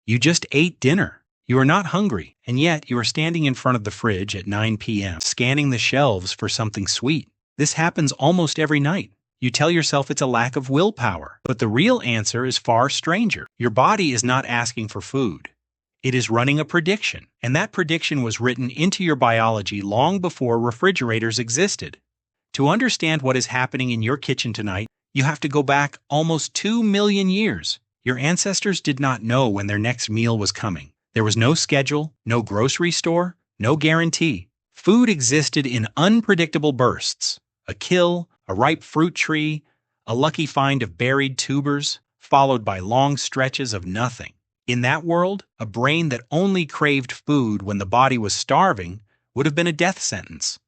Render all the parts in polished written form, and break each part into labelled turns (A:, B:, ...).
A: You just ate dinner. You are not hungry, and yet you are standing in front of the fridge at 9 p.m., scanning the shelves for something sweet. This happens almost every night. You tell yourself it's a lack of willpower, but the real answer is far stranger. Your body is not asking for food. It is running a prediction, and that prediction was written into your biology long before refrigerators existed. To understand what is happening in your kitchen tonight, you have to go back almost 2 million years. Your ancestors did not know when their next meal was coming. There was no schedule, no grocery store, no guarantee. Food existed in unpredictable bursts. A kill, a ripe fruit tree, a lucky find of buried tubers, followed by long stretches of nothing. In that world, a brain that only craved food when the body was starving would have been a death sentence.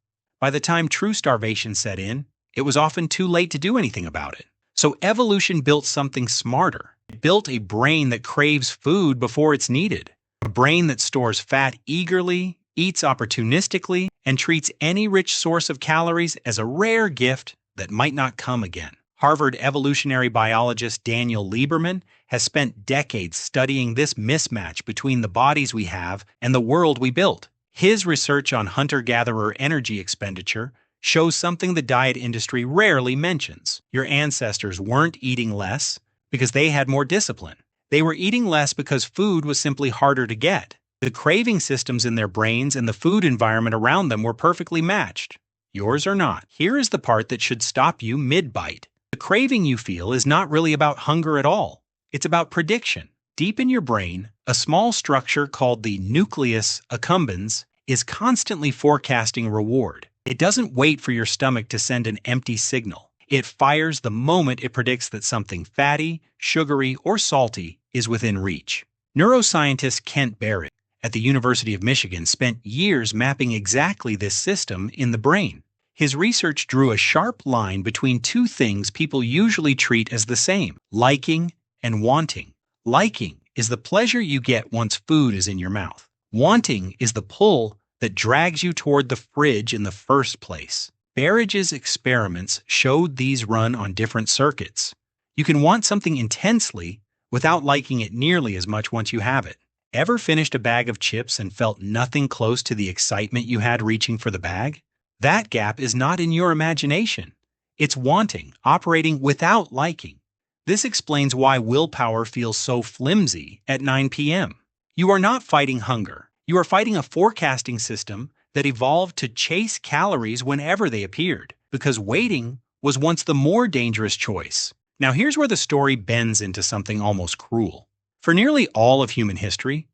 A: By the time true starvation set in, it was often too late to do anything about it. So evolution built something smarter. It built a brain that craves food before it's needed. A brain that stores fat eagerly, eats opportunistically, and treats any rich source of calories as a rare gift that might not come again. Harvard evolutionary biologist Daniel Lieberman has spent decades studying this mismatch between the bodies we have and the world we built. His research on hunter-gatherer energy expenditure shows something the diet industry rarely mentions. Your ancestors weren't eating less because they had more discipline. They were eating less because food was simply harder to get. The craving systems in their brains and the food environment around them were perfectly matched. Yours are not. Here is the part that should stop you mid-bite. The craving you feel is not really about hunger at all. It's about prediction. Deep in your brain, a small structure called the nucleus accumbens is constantly forecasting reward. It doesn't wait for your stomach to send an empty signal. It fires the moment it predicts that something fatty, sugary, or salty is within reach. Neuroscientist Kent Berridge at the University of Michigan spent years mapping exactly this system in the brain. His research drew a sharp line between two things people usually treat as the same: liking and wanting. Liking is the pleasure you get once food is in your mouth. Wanting is the pull that drags you toward the fridge in the first place. Berridge's experiments showed these run on different circuits. You can want something intensely without liking it nearly as much once you have it. Ever finished a bag of chips and felt nothing close to the excitement you had reaching for the bag? That gap is not in your imagination. It's wanting, operating without liking. This explains why willpower feels so flimsy at 9 p.m. You are not fighting hunger. You are fighting a forecasting system that evolved to chase calories whenever they appeared, because waiting was once the more dangerous choice. Now here's where the story bends into something almost cruel. For nearly all of human history,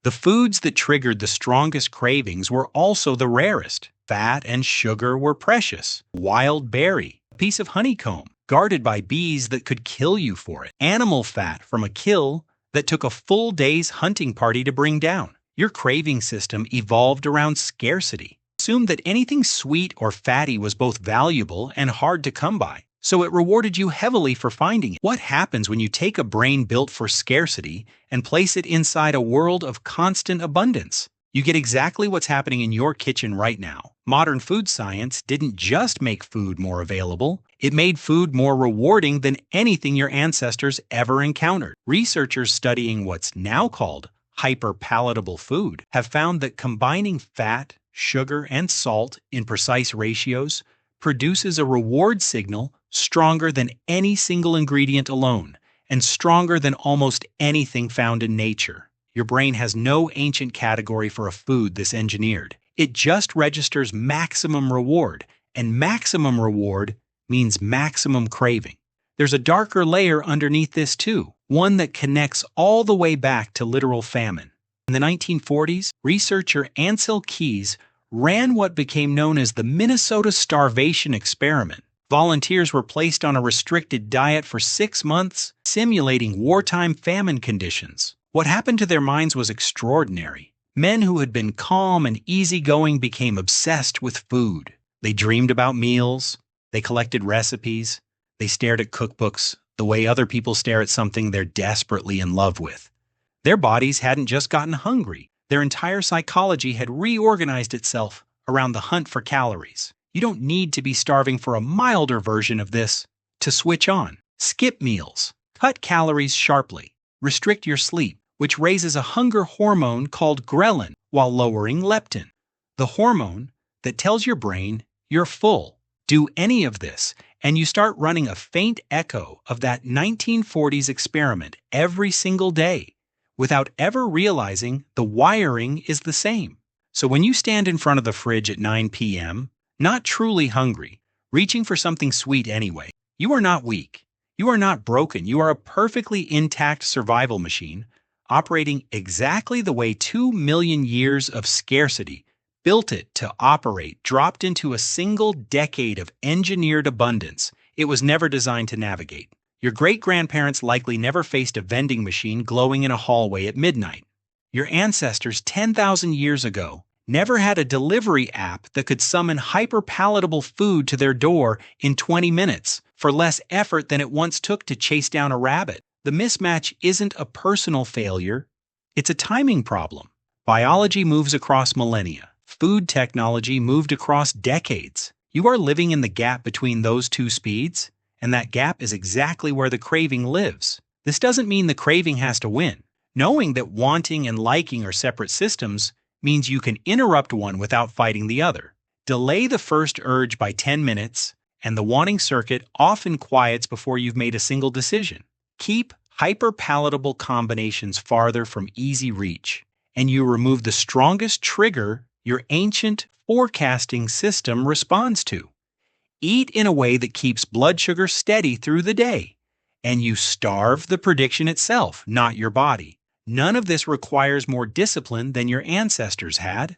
A: the foods that triggered the strongest cravings were also the rarest. Fat and sugar were precious. Wild berry, a piece of honeycomb, guarded by bees that could kill you for it. Animal fat from a kill that took a full day's hunting party to bring down. Your craving system evolved around scarcity. Assumed that anything sweet or fatty was both valuable and hard to come by, so it rewarded you heavily for finding it. What happens when you take a brain built for scarcity and place it inside a world of constant abundance? You get exactly what's happening in your kitchen right now. Modern food science didn't just make food more available, it made food more rewarding than anything your ancestors ever encountered. Researchers studying what's now called hyperpalatable food have found that combining fat, sugar, and salt in precise ratios produces a reward signal stronger than any single ingredient alone, and stronger than almost anything found in nature. Your brain has no ancient category for a food this engineered. It just registers maximum reward, and maximum reward means maximum craving. There's a darker layer underneath this too, one that connects all the way back to literal famine. In the 1940s, researcher Ancel Keys ran what became known as the Minnesota starvation experiment. Volunteers were placed on a restricted diet for 6 months, simulating wartime famine conditions. What happened to their minds was extraordinary. Men who had been calm and easygoing became obsessed with food. They dreamed about meals, they collected recipes, they stared at cookbooks the way other people stare at something they're desperately in love with. Their bodies hadn't just gotten hungry, their entire psychology had reorganized itself around the hunt for calories. You don't need to be starving for a milder version of this to switch on. Skip meals, cut calories sharply, restrict your sleep. which raises a hunger hormone called ghrelin while lowering leptin, the hormone that tells your brain you're full. Do any of this, and you start running a faint echo of that 1940s experiment every single day, without ever realizing the wiring is the same. So when you stand in front of the fridge at 9 p.m., not truly hungry, reaching for something sweet anyway, you are not weak. You are not broken. You are a perfectly intact survival machine, operating exactly the way 2 million years of scarcity built it to operate, dropped into a single decade of engineered abundance it was never designed to navigate. Your great-grandparents likely never faced a vending machine glowing in a hallway at midnight. Your ancestors 10,000 years ago never had a delivery app that could summon hyper-palatable food to their door in 20 minutes for less effort than it once took to chase down a rabbit. The mismatch isn't a personal failure, it's a timing problem. Biology moves across millennia. Food technology moved across decades. You are living in the gap between those two speeds, and that gap is exactly where the craving lives. This doesn't mean the craving has to win. Knowing that wanting and liking are separate systems means you can interrupt one without fighting the other. Delay the first urge by 10 minutes, and the wanting circuit often quiets before you've made a single decision. Keep hyper-palatable combinations farther from easy reach, and you remove the strongest trigger your ancient forecasting system responds to. Eat in a way that keeps blood sugar steady through the day, and you starve the prediction itself, not your body. None of this requires more discipline than your ancestors had.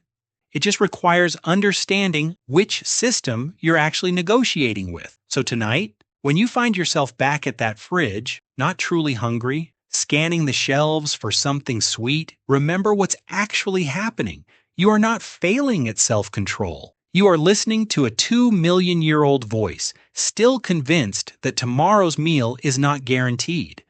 A: It just requires understanding which system you're actually negotiating with. So tonight, when you find yourself back at that fridge, not truly hungry, scanning the shelves for something sweet, remember what's actually happening. You are not failing at self-control. You are listening to a 2 million-year-old voice, still convinced that tomorrow's meal is not guaranteed.